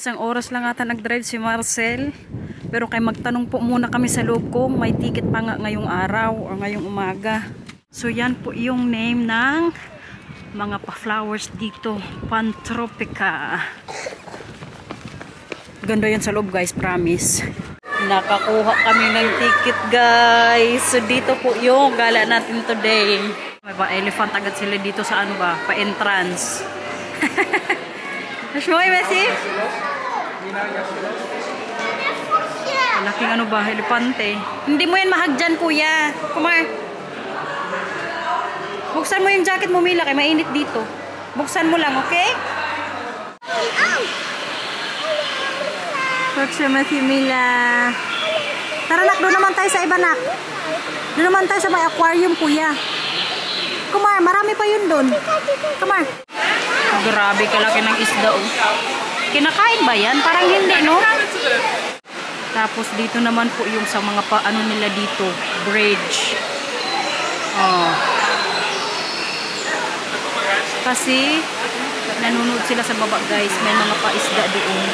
Isang oras lang ata nag-drive si Marcel. Pero kay magtanong po muna kami sa loob kung may ticket pa nga ngayong araw o ngayong umaga. So yan po yung name ng mga pa-flowers dito. Pantropica. Ganda yan sa loob guys, promise. Nakakuha kami ng ticket guys. So dito po yung gala natin today. May pa-elephant agad sila dito sa ano ba? Pa-entrance. Shmoy, Messi? Malaking ano ba? Elepante. Hindi mo yan mahagdyan, kuya. Kumar. Buksan mo yung jacket mo, Mila, kay mainit dito. Buksan mo lang, okay? Buksan mo si Mila. Tara, nak, doon naman tayo sa iba, nak. Doon naman tayo sa may aquarium, kuya. Kumar, marami pa yun doon. Kumar. Grabe kalaki ng isda, oh. Kinakain ba yan? Parang hindi, no? Tapos dito naman po yung sa mga paano nila dito. Bridge. Oh. Kasi nanonood sila sa baba, guys. May mga paisda doon.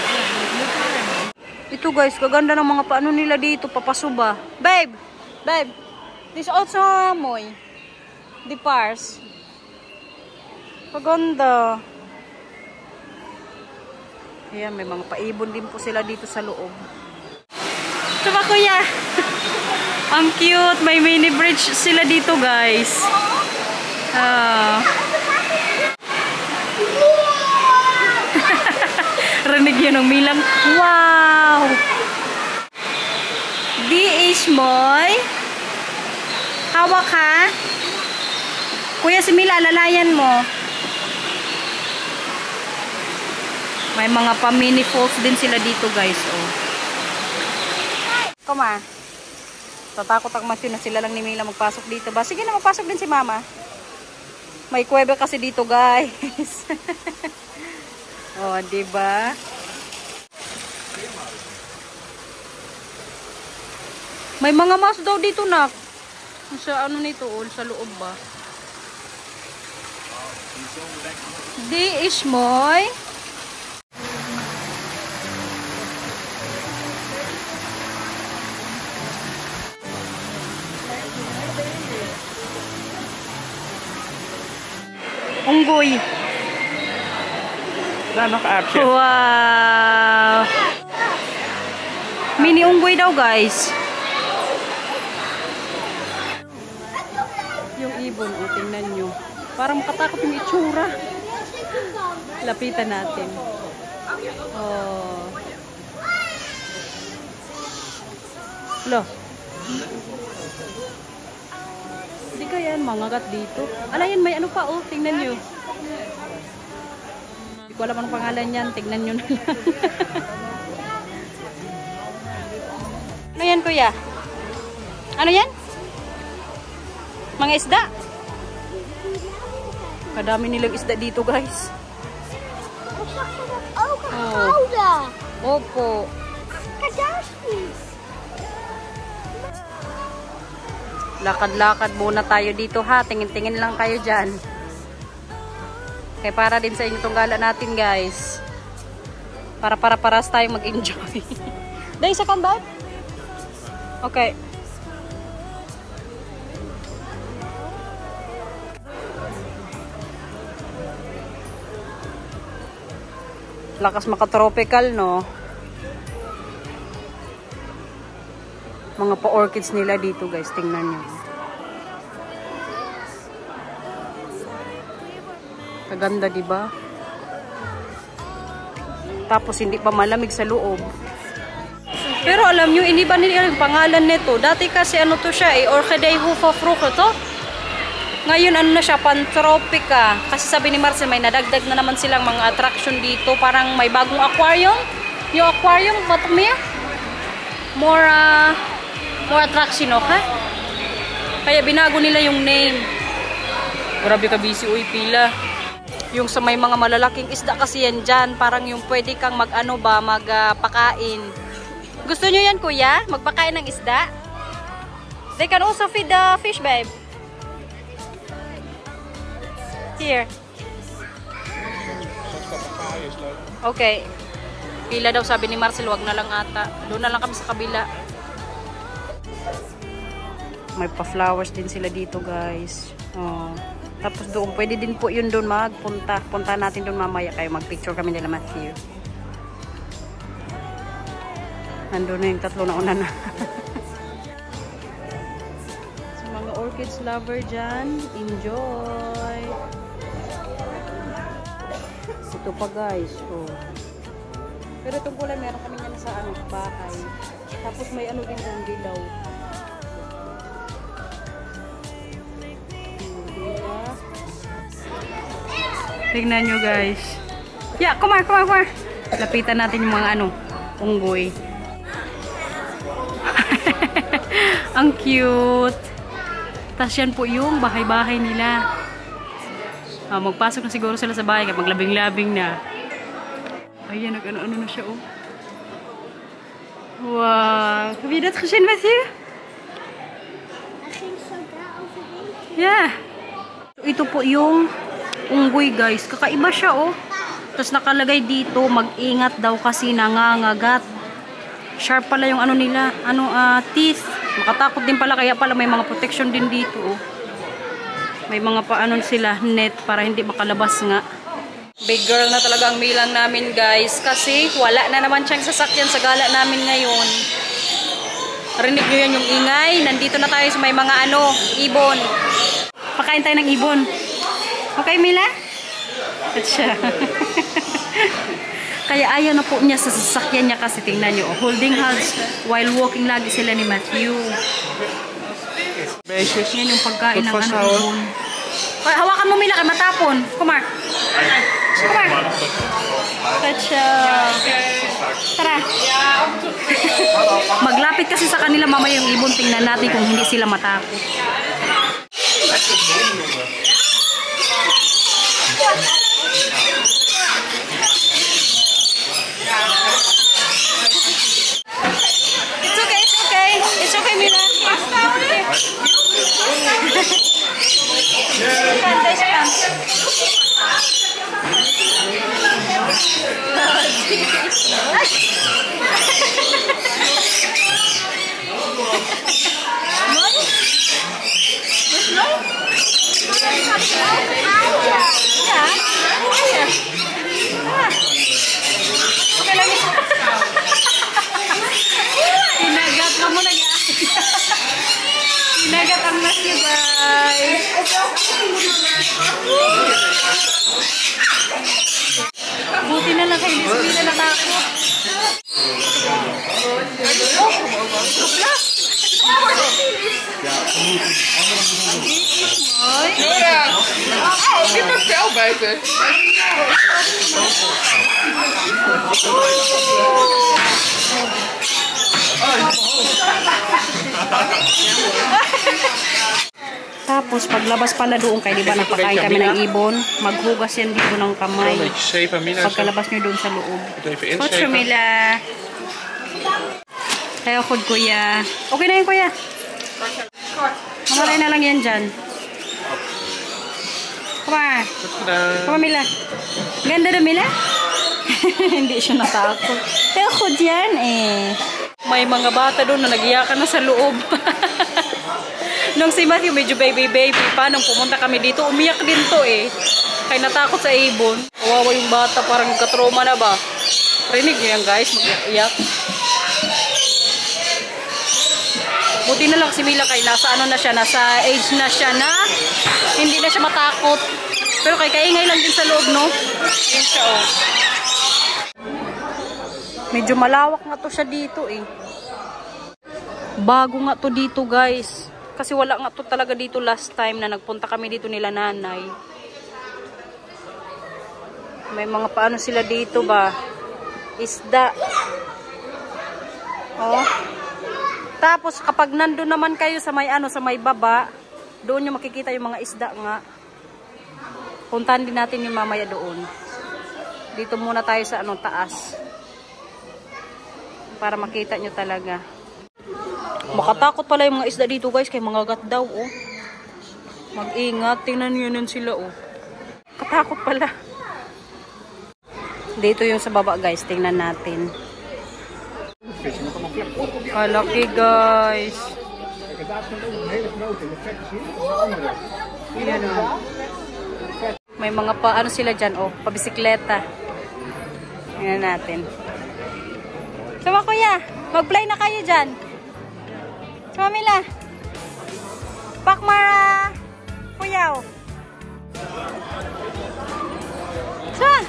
Ito, guys. Kaganda ng mga paano nila dito. Papaso ba? Babe! Babe! This also moy. The pars. Paganda. Ayan, may mga paibon din po sila dito sa loob. Diba, kuya? Ang cute. May mini bridge sila dito, guys. Rinig yun ng Milang. Wow! D.H. Moy. Hawak, ha? Kuya, si Mila, lalayan mo. May mga pa-mini falls din sila dito, guys. Oh. Kuma. Tatakot ang masin na sila lang ni Mila magpasok dito ba? Sige na, magpasok din si Mama. May kuweba kasi dito, guys. Oh, diba? May mga mas daw dito, nak. Sa ano nito, oh, sa loob ba? Di Ishmoy. Unggoy. Wow. Mini unggoy daw, guys. Yung ibon, oh, tingnan nyo. Parang makatakot yung itsura. Lapitan natin. Oh. Lo. Hindi ka yan mangagat dito. Ala yan, may ano pa, oh. Tingnan nyo. Hindi ko alam anong pangalan yan. Tingnan nyo na lang. Ano yan, kuya? Ano yan? Mga isda? Kadami nilang isda dito, guys. Oh. Opo. Lakad-lakad muna tayo dito, ha. Tingin-tingin lang kayo dyan. Kaya para din sa inyo itong gala natin, guys. Para-paras tayong mag-enjoy. Dahil sa combat? Okay. Lakas maka-tropical, no? Mga pa-orchids nila dito, guys. Tingnan nyo. Kaganda, diba? Tapos, hindi pa malamig sa loob. Pero alam nyo, hindi ba nila yung pangalan nito? Dati kasi ano to siya, Orchidea hufafruco to. Ngayon, ano na siya, Pantropica. Kasi sabi ni Marcel, may nadagdag na naman silang mga attraction dito. Parang may bagong aquarium. Yung aquarium, what me? More attraction, okay? Kaya binago nila yung name. Grabe ka busy, uy, pila. Yung sa may mga malalaking isda kasi yan dyan. Parang yung pwede kang mag-ano ba, magpakain. Gusto nyo yan, kuya? Magpakain ng isda? They can also feed the fish, babe. Here. Okay. pila daw, sabi ni Marcel, wag na lang ata. Doon na lang kami sa kabila. May pa-flowers din sila dito, guys. Oh. Tapos doon, pwede din po yun doon magpunta. Punta natin doon mamaya kayo. Mag-picture kami nila Matthew. Nandun na yung tatlo na una na. So, mga orchids lover dyan, enjoy! Ito pa, guys. Oh. Pero itong kulay, meron kami yan sa bahay. Tapos may ano din yung dilaw. Tingnan nyo, guys. Yeah, come on. Lapitan natin yung mga unggoy. Ang cute. Tapos yan po yung bahay-bahay nila. Magpasok na siguro sila sa bahay kapag labing-labing na. Ayan, nag-ano na siya, oh. Wow. Heb je dat gezien, Matthew? Yeah. Ito po yung unggoy, guys. Kakaiba siya, oh. Tapos nakalagay dito, mag-ingat daw kasi nangangagat. Sharp pala yung nila, teeth. Makatakot din pala, kaya pala may mga protection din dito, oh. May mga sila, net, para hindi makalabas nga. Big girl na talaga ang Milang namin, guys. Kasi wala na naman siyang sasakyan sa gala namin ngayon. Rinig nyo yan yung ingay. Nandito na tayo sa may mga ibon. Pakain tayo ng ibon. Okay, Mila? At siya. Kaya ayaw na po niya sa sasakyan niya kasi tingnan nyo. Holding hands while walking lagi sila ni Matthew. Yan yung pagkain ng ibon. Hawakan mo, Mila, kay matapon. Kumar. At siya. Tara. Maglapit kasi sa kanila mamaya yung ibon. Tingnan natin kung hindi sila matakot. It's okay, Mila. Inagat mo na yan. Inagat ang mas niya, guys. Buti na lang kayo, hindi na natakot. Get the tail, baby. Tapos paglabas pala doon kayo, di ba napakain kami ng ibon, maghugas yan dito ng kamay. Pagkalabas nyo doon sa loob. Kotso, Mila. Kaya kod, kuya. Okay na yun, kuya. Mamalay na lang yan dyan. Kuma. Kuma, Mila. Ganda na, Mila? Hindi siya natakot. Kaya kod yan, eh. May mga bata doon na nagiyakan na sa loob. Nung si Matthew medyo baby pa, nung pumunta kami dito, umiyak din to eh. Kaya natakot sa ibon. Kawawa yung bata, parang katroma na ba? Rinig nyo yan, guys, mag-iyak. Buti na lang si Mila kay nasa na siya, nasa age na siya na hindi na siya matakot. Pero kay kaingay lang din sa loob, no? Ayan siya, oh. Medyo malawak nga to siya dito eh. Bago nga to dito, guys. Kasi wala nga to talaga dito last time na nagpunta kami dito nila nanay. May mga paano sila dito ba? Isda. Oh. Tapos kapag nandun naman kayo sa may sa may baba, doon nyo makikita yung mga isda nga. Puntahan din natin yung mamaya doon. Dito muna tayo sa taas. Para makita nyo talaga. Makatakot pala yung mga isda dito, guys, kay mga gat daw, oh. Mag-ingat, tingnan nyo yun sila, oh. Katakot pala. Dito yung sa baba guys, tingnan natin. Kalaki guys. Ayan, oh. May mga pa, ano sila dyan, oh, pabisikleta. Tingnan natin. Sama kuya, mag-play na kayo dyan. Sama Mila. Pakmara. Kuyaw. Sama.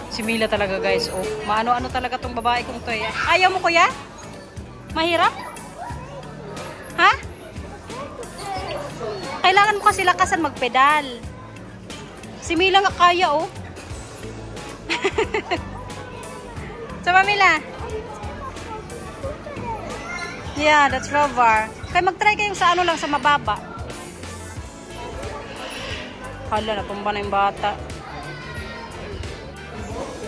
Si Mila talaga guys, oh. Maano-ano talaga tong babae kong to, eh. Ayaw mo kuya? Mahirap? Ha? Kailangan mo kasi lakasan magpedal. Si Mila nga kaya, oh. Sama Mila. Yeah, that's Rover. Kaya mag-try kayo sa ano lang, sa mababa. Hala, natumba na yung bata.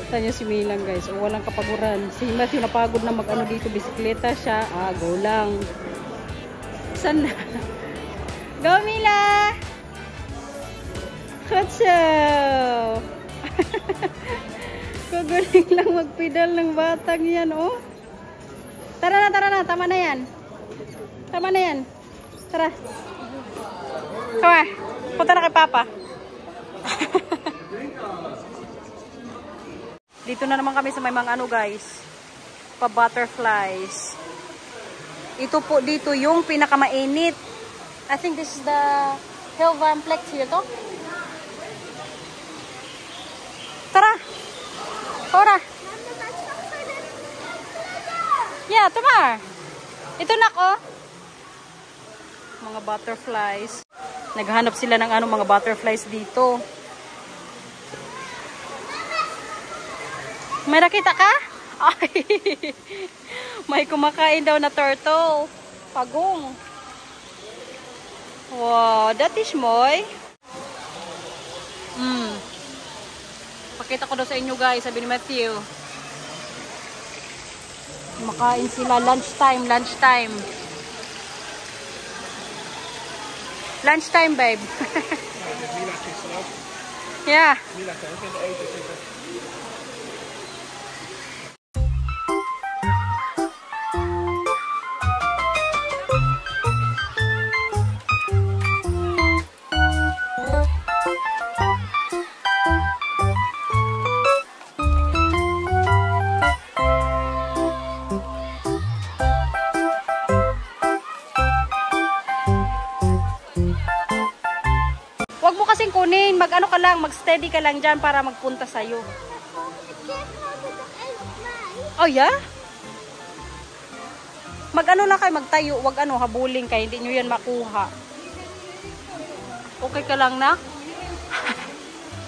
Saan niya si Milang guys? O, walang kapaguran. Si Matthew napagod na mag-ano dito, bisikleta siya. Ah, go lang. Saan na? Go Mila! Kotsaw! Kagaling lang magpedal ng batang yan, oh. Tara na. Tama na yan. Tama na yan. Tara. Come on. Punta na kay Papa. Dito na naman kami sa may mga ano guys. Pa-butterflies. Ito po dito yung pinakamainit. I think this is the Helvamplex here to. Tara. Ora. Yeah, Tamar. Ito na ko. Mga butterflies. Naghahanap sila ng ano, mga butterflies dito. May nakita ka? Ay. May kumakain daw na turtle. Pagong. Wow, that is moy. Pakita ko daw sa inyo guys, sabi ni Matthew. Makain sila lunchtime. Lunchtime, babe. Yeah. Huwag mo kasing kunin. Mag-ano ka lang, mag-steady ka lang dyan para magpunta sa'yo. Oh, yeah? Mag-ano lang kayo, magtayo. Huwag ano, habulin kayo. Hindi nyo yan makuha. Okay ka lang na?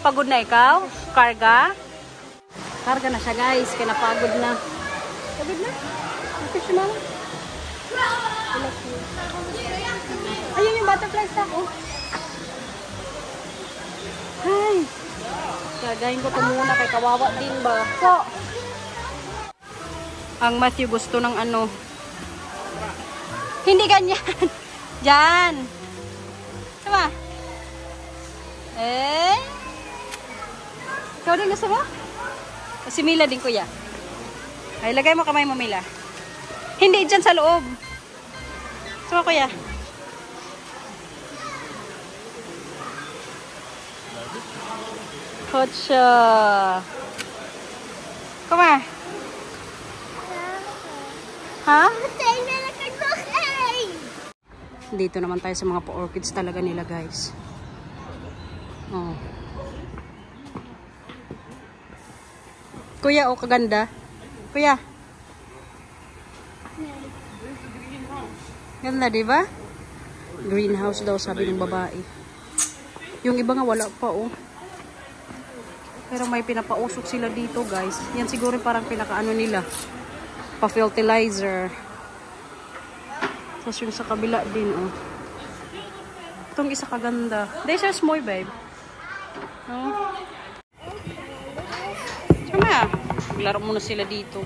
Pagod na ikaw? Karga? Karga na siya guys. Kaya napagod na. Pagod na? Okay siya mama. Ayun yung butterflies na ako. Ay, gagahin ko ito muna kay kawawa din ba? So, ang Matthew gusto ng ano. Hindi ganyan. Diyan. Sama. Eh? Ikaw din gusto mo? Si Mila din kuya. Ay, lagay mo kamay mo Mila. Hindi, dyan sa loob. Sama kuya. Kotsa. Come on. Ha? Dito naman tayo sa mga pa-orchids talaga nila guys. Oh. Kuya, oh kaganda. Kuya. Ganda, diba? Greenhouse daw sabi ng babae. Yung iba nga wala pa, oh. Pero may pinapausok sila dito guys. Yan siguro parang pinakaano nila. Pa-fertilizer. Tapos yung sa kabila din, oh. Itong isa kaganda. They are small, babe. Oh. Sama. Maglaro muna sila dito.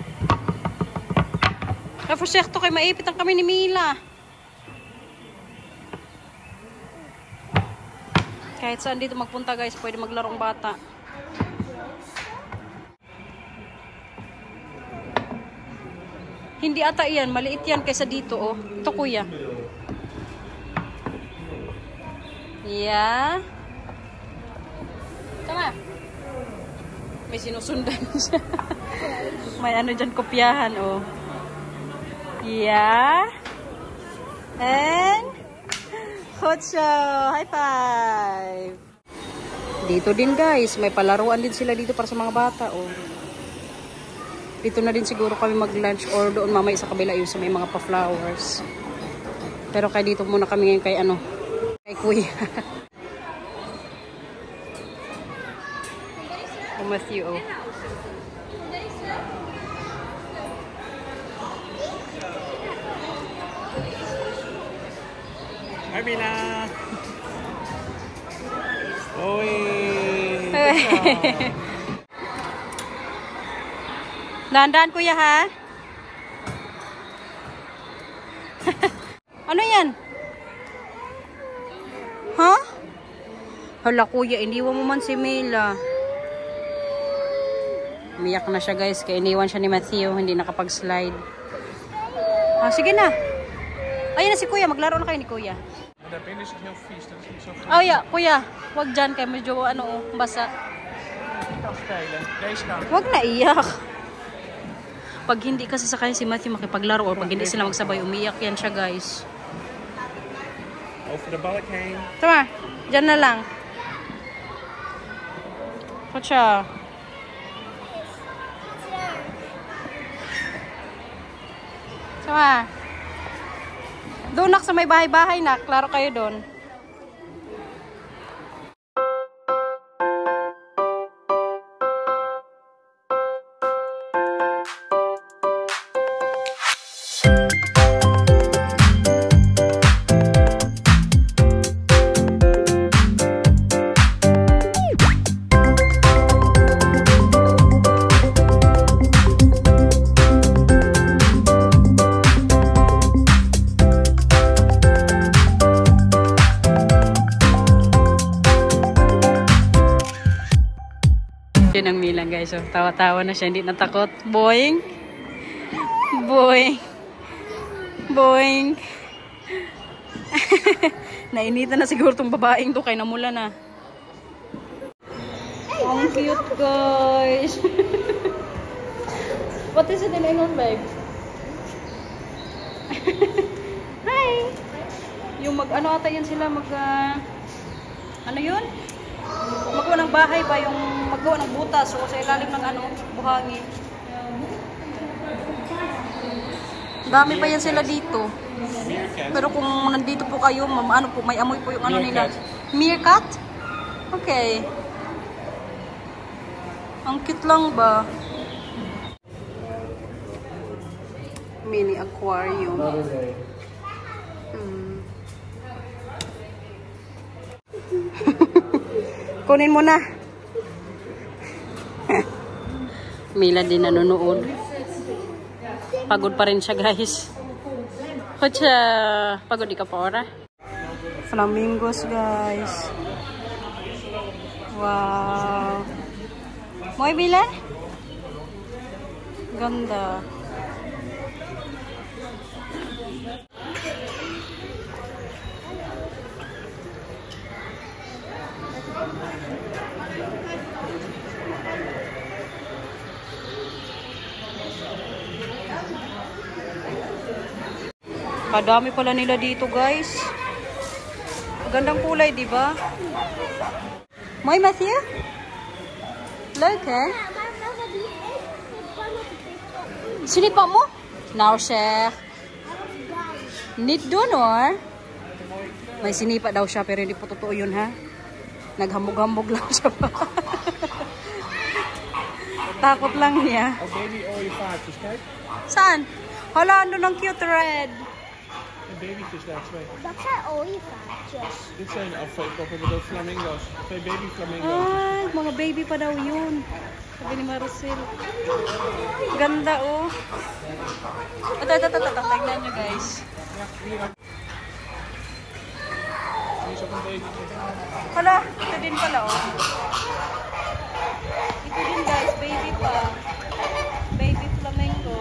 Refosekto kay maipit ang kami ni Mila. Kahit saan dito magpunta guys, pwede maglarong bata. Hindi ata yan. Maliit yan kaysa dito, oh. Ito, kuya. Yeah. Tama. May sinusundan siya. May ano dyan, kopyahan, oh. Yeah. And Hotcho. High five. Dito din, guys. May palaruan din sila dito para sa mga bata, oh. Dito na din siguro kami mag-lunch or doon mamaya sa kabila yung sa may mga pa-flowers. Pero kaya dito muna kami ngayon kay ano, kay kuya. Matthew, oh. Hi, Mina. Oi. Dahan-dahan, kuya, ha? Ano yan? Ha? Hala, kuya, iniwan mo man si Mila. Umiyak na siya, guys. Kaya iniwan siya ni Matthew. Hindi nakapag-slide. Ah, sige na. Ayun na si kuya. Maglaro na kayo ni kuya. Oh, yeah. Kuya, wag dyan. Kaya medyo, ano, basa. Wag na iyak. Pag hindi kasi sa kanya si Matthew makipaglaro or pag hindi sila magsabay, umiyak yan siya, guys. Over the ball came. Tama, dyan na lang. Kocha. Tama. Doon nak sa may bahay-bahay na. Klaro kayo doon. Yun ang Milan, guys. So, tawa-tawa na siya. Hindi natakot. Boing. Boing. Boing. Nainitan na siguro itong babaeng to. Kaya namula na. Ang cute, guys. What is it in English, babe? Hi. Yung mag-ano ata yan sila. Ano yun? Magawa ng bahay ba? Yung magawa ng butas o sa ilalim ng ano, buhangin. Dami pa yan sila dito. Pero kung nandito po kayo, ano po, may amoy po yung ano nila. Meerkat? Okay. Ang cute lang ba? Mini aquarium. Kunin mo na. Mila din nanonood. Pagod pa rin siya, guys. Kutsa, pagod di ka pa ora? Flamingos, guys. Wow. Mo'y Mila? Ganda. Kadami pala nila dito, guys. Gandang kulay, di ba? Moy, Matthew? Look, eh? Sinipa mo? Now, Sheikh. Need doon, or? May sinipa daw siya, pero hindi po totoo yun, ha? Naghambog-hambog lang siya pa. Takot lang niya. Oh, baby, oil fish, kijk. Saan? Hala, ano ng cute red. Een babyvis daar, twee. Dat zijn ooievaartjes. Dit zijn afvalkoppen met flamingo's. Twee baby flamingo's. Ay, mga baby pa daw yun. Sabi ni Maricel. Ganda, oh. Ito. Tignan nyo, guys. Ja, hier. Hier is ook een babytje. Hala, ito din pala, oh. Ito din, guys. Baby pa. Baby flamingo.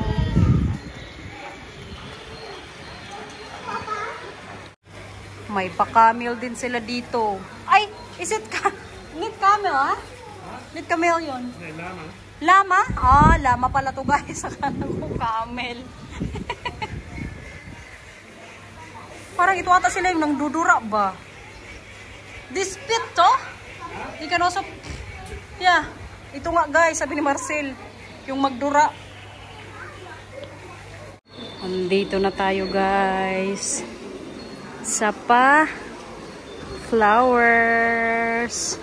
May pa-camel din sila dito. Ay, is it need camel, ha? Need camel yun. Nee, lama. Lama? Ah, lama pala to guys. Akala ko camel. Parang ito ata sila yung nangdudura ba? This pit to? You can also... Yeah. Ito nga guys, sabi ni Marcel. Yung magdura. Andito na tayo guys. Sa flowers.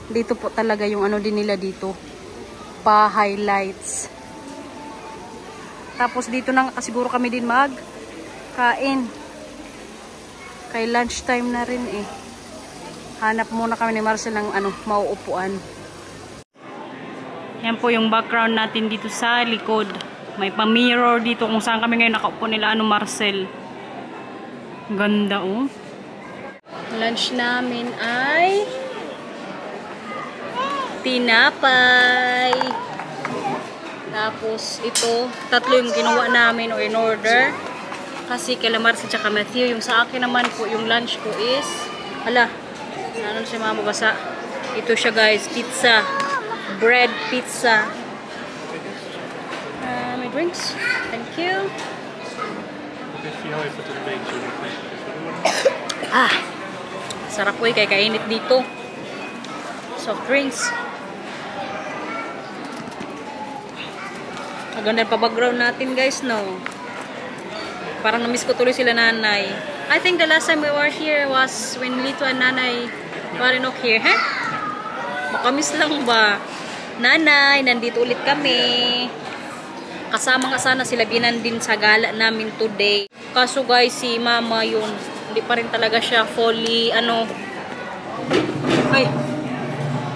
Dito po talaga yung ano din nila dito. Pa-highlights. Tapos dito na siguro kami din mag-kain. Kay lunchtime na rin eh. Hanap muna kami ni Marcel ng mauupuan. Yan po yung background natin dito sa likod. May pa-mirror dito kung saan kami ngayon nakaupo nila Marcel. Ganda oh. Lunch namin ay tinapay. Tapos ito, tatlo yung ginawa namin o in order. Kasi kay Marcel tsaka Matthew. Yung sa akin naman po, yung lunch ko is ano si mama basa. Ito siya guys, pizza. Bread pizza. My drinks. Thank you. Sarap po kay kainit dito. Soft drinks. Maganda pa background natin guys, no? Parang na-miss ko tuloy sila nanay. I think the last time we were here was when Lito and nanay weren't here, huh? Makamiss lang ba? Nanay, nandito ulit kami. Kasama nga sana sila Binan din sa gala namin today. Kaso guys, si mama yun, hindi pa rin talaga siya fully,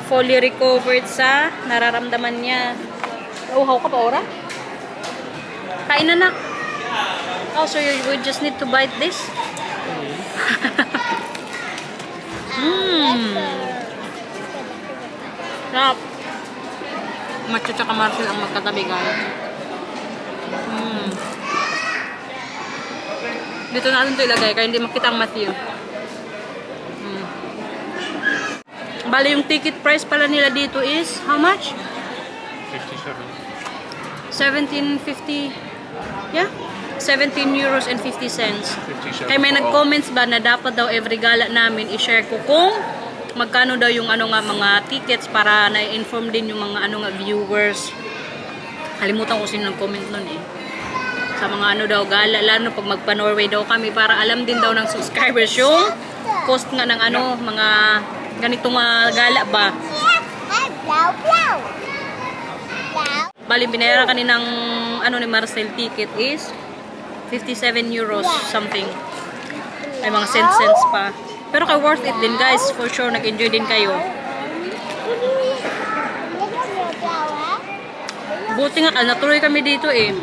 fully recovered sa nararamdaman niya. Uhaw ka pa, Ora? Kain na na. Oh, so you would just need to bite this? Sarap. Macho tsaka Marcel ang magkatabi guys. Dito natin ito ilagay kaya hindi makita ang Matthew. Bali yung ticket price pala nila dito is how much? 17.50. Yeah? 17 euros and 50 cents. Kaya may nag-comments ba na dapat daw every gala namin i-share ko kung magkano daw yung mga tickets para na-inform din yung mga viewers. Kalimutan ko sino nag-comment nun eh. Sa mga daw gala, lalo pag magpa-Norway daw kami para alam din daw ng subscribers yung cost nga ng mga ganitong gala ba. Bali, binayaran kaninang ni Marcel ticket is 57 euros something. May mga cents pa. Pero worth it din guys. For sure, nag-enjoy din kayo. Buti nga, natuloy kami dito eh.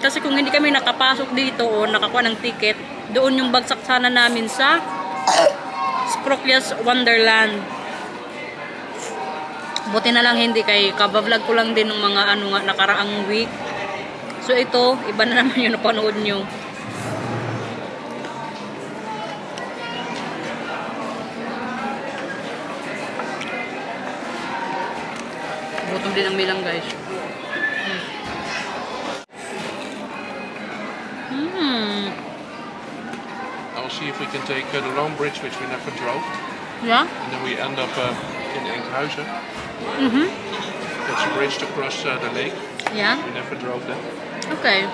Kasi kung hindi kami nakapasok dito o nakakuha ng ticket, doon yung bagsak sana namin sa Sproklias Wonderland. Buti na lang hindi kay kabablog ko lang din ng mga nakaraang week. So ito, iba na naman yung napanood nyo. Gutom din ang bilang guys. I'll see if we can take the long bridge which we never drove. Yeah? And then we end up in Enkhuizen. That's a bridge to cross the lake. Yeah? We never drove that. Okay.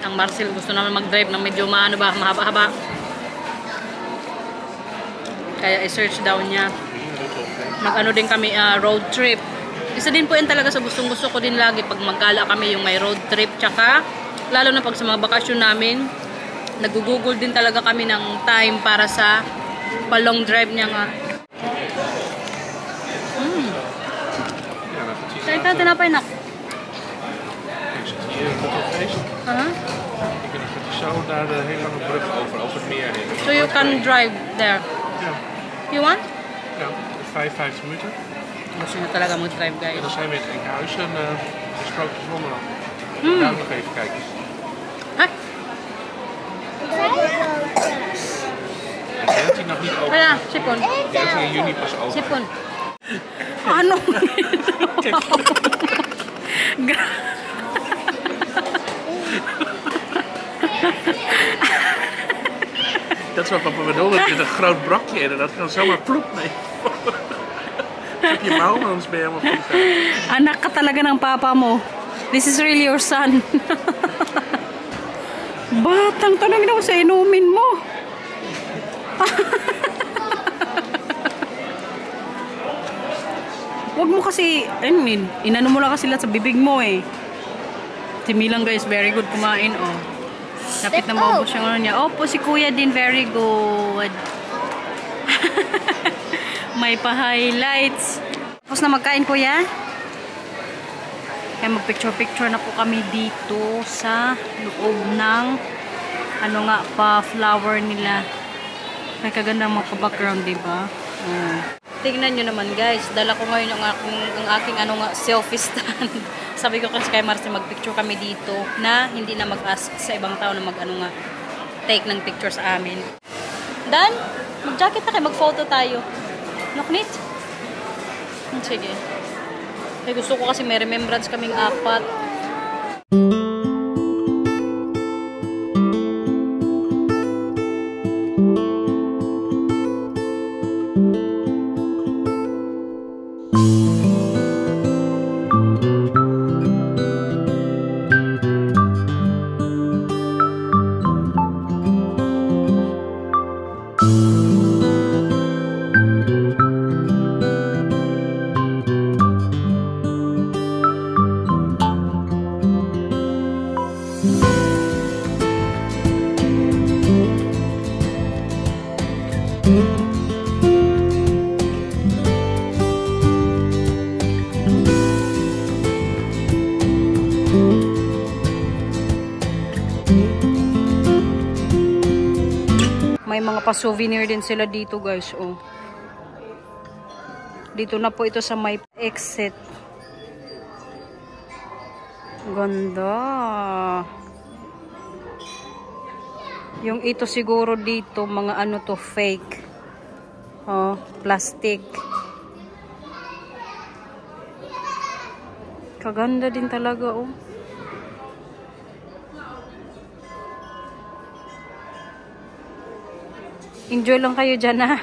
Ang Marcel gusto naman mag-drive ng medyo mahaba-haba. Kaya i-search daw niya. Mag-ano din kami, road trip. Isa din po yun talaga sa gustong-gusto ko din lagi pag mag-gala kami yung may road trip. Tsaka, lalo na pag sa mga bakasyon namin, nag-google din talaga kami ng time para sa pa-long drive niya nga. Kaya ka, tinapay na. Zo naar de hele lange brug over het meer heen. So you can drive there? Ja. You want? Ja, 55 minuten. Gusto nyo talaga mag-drive guys. En dan zijn we in Enkhuizen, de Sprookjeswonderland. Daar nog even kijken. Ha? En die heeft hij nog niet open. Kaya, sipon. Die heeft hij in juni pas open. Sipon. Ano? Dat is wat papa bedoelde. Er zit een groot brokje in en dat kan zomaar ploep mee. Op je mouw, anders ben je helemaal goed. Anak ka talaga ng papa mo. This is really your son. Batang tanong daw sa inumin mo. Wag mo kasi, inano mo lang kasi lahat sa bibig mo eh. Si Milang guys, very good kumain oh. Lapit na maubos yung ano niya. Opo, si kuya din, very good. May pa-highlights. Tapos na magkain kuya? Kaya mag-picture-picture na po kami dito sa loob ng ano nga pa, flower nila. May kaganda mga background, diba? Tingnan nyo naman guys, dala ko ngayon ang aking ano nga, selfie stand. Sabi ko kasi kay Marcy, mag-picture kami dito na hindi na mag-ask sa ibang tao na mag-ano nga, take ng picture sa amin. Dan, mag-jacket na kayo, mag-photo tayo. Noknit? Sige. Kaya gusto ko kasi may remembrance kaming apat. May mga pa-souvenir din sila dito guys, oh. Dito na po ito sa may exit. Ganda. Yung ito siguro dito, mga ano to, fake. Oh, plastic. Kaganda din talaga, oh. Enjoy lang kayo dyan, ha?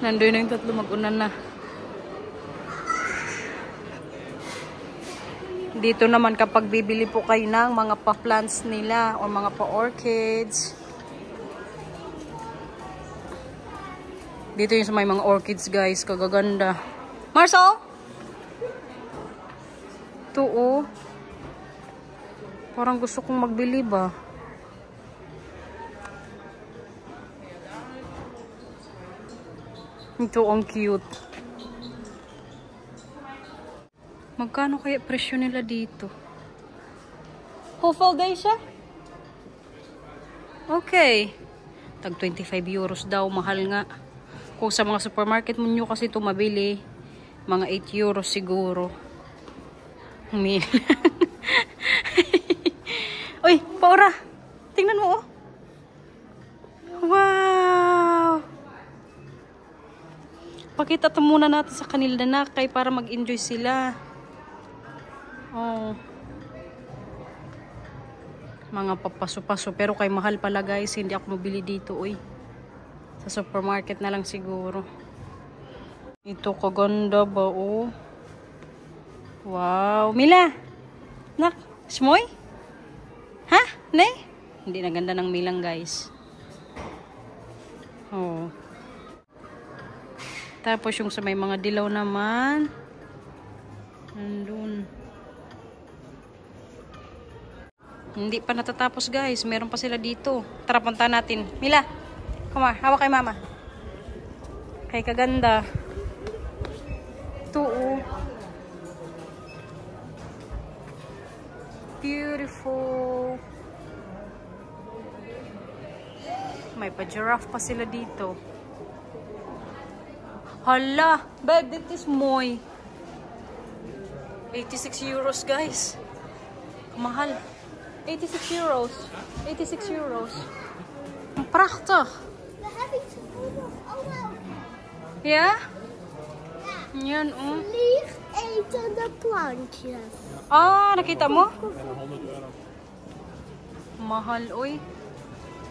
Nandoy na yung tatlo, mag-unan na. Dito naman kapag bibili po kayo ng mga pa-plants nila o mga pa-orchids. Dito yung sa may mga orchids, guys. Kagaganda. Marcel? Ito, oh. Parang gusto kong magbili ba? Ito ang cute. Magkano kaya presyo nila dito? Hopeful guys siya? Okay. Tag 25 euros daw. Mahal nga. Kung sa mga supermarket mo nyo kasi ito mabili, mga 8 euros siguro. Mil. Uy, Paura. Tingnan mo oh. Wow. Pakita ito muna natin sa kanila na kay para mag-enjoy sila. Oh. Mga papaso-paso. Pero kay mahal pala guys. Hindi ako mabili dito. Uy. Sa supermarket na lang siguro. Ito kaganda ba oh. Wow. Mila. Nak. Smoy? Ha? Ne? Hindi na ganda ng Milang guys. Oh. Tapos yung sa may mga dilaw naman. Nandun. Hindi pa natatapos guys. Meron pa sila dito. Tara, punta natin. Mila, come on. Hawak kay mama. Kay kaganda. Ito oh. Beautiful. May pa-giraffe pa sila dito. Hala, babe, this is Moy. 86 euros, guys. Mahal. 86 euros. 86 euros. Prachtig. We hebben iets gevonden. Oh, nou. Ja? Yan, oh. Vliegetende plantjes. Ah, nakita mo? Mahal, oy.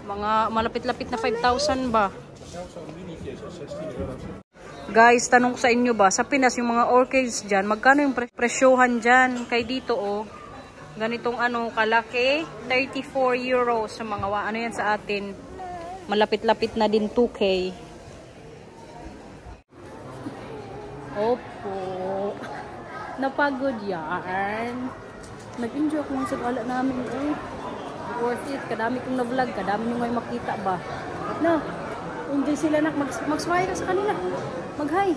Mga malapit-lapit na 5,000 ba? Guys, tanong ko sa inyo ba, sa Pinas yung mga orchids dyan, magkano yung presyohan dyan? Kay dito, oh. Ganitong ano, kalaki, 34 euros sa mga, ano yan sa atin? Malapit-lapit na din 2K. Opo. Napagod yan. Nag-enjoy ako lang sa gala namin, eh. Worth it. Kadami kong na-vlog. Kadami nyo ngayon makita ba? No. Enjoy sila na. Mag-smile ka sa kanila. Mag-hi.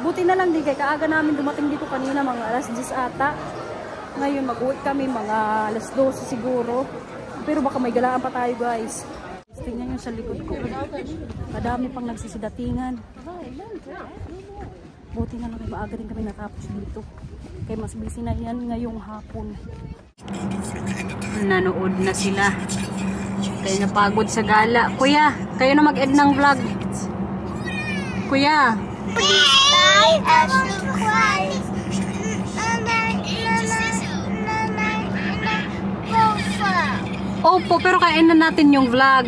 Buti na lang din kay kaaga namin dumating dito kanina. Mga alas 10 ata. Ngayon mag-uwi kami. Mga alas 12 siguro. Pero baka may galaan pa tayo, guys. Tingnan nyo sa likod ko. Kadami pang nagsisidatingan. Buti na lang. Maaga rin kami natapos dito. Kaya mas busy na yan ngayong hapon. Nanood na sila. Kaya napagod sa gala. Kuya, kayo na mag-end ng vlog. Kuya. Like and subscribe. Opo, pero kain na natin yung vlog.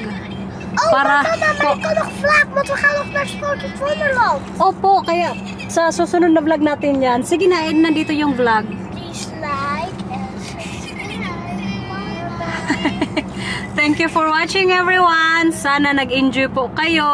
Para Mama, ik kan nog vlak, want we gaan nog naar Sporty Wonderland. Opo, kaya sa susunod na vlog natin yan. Sige na, end na dito yung vlog. Please like and subscribe. Thank you for watching, everyone. Sana nag-enjoy po kayo.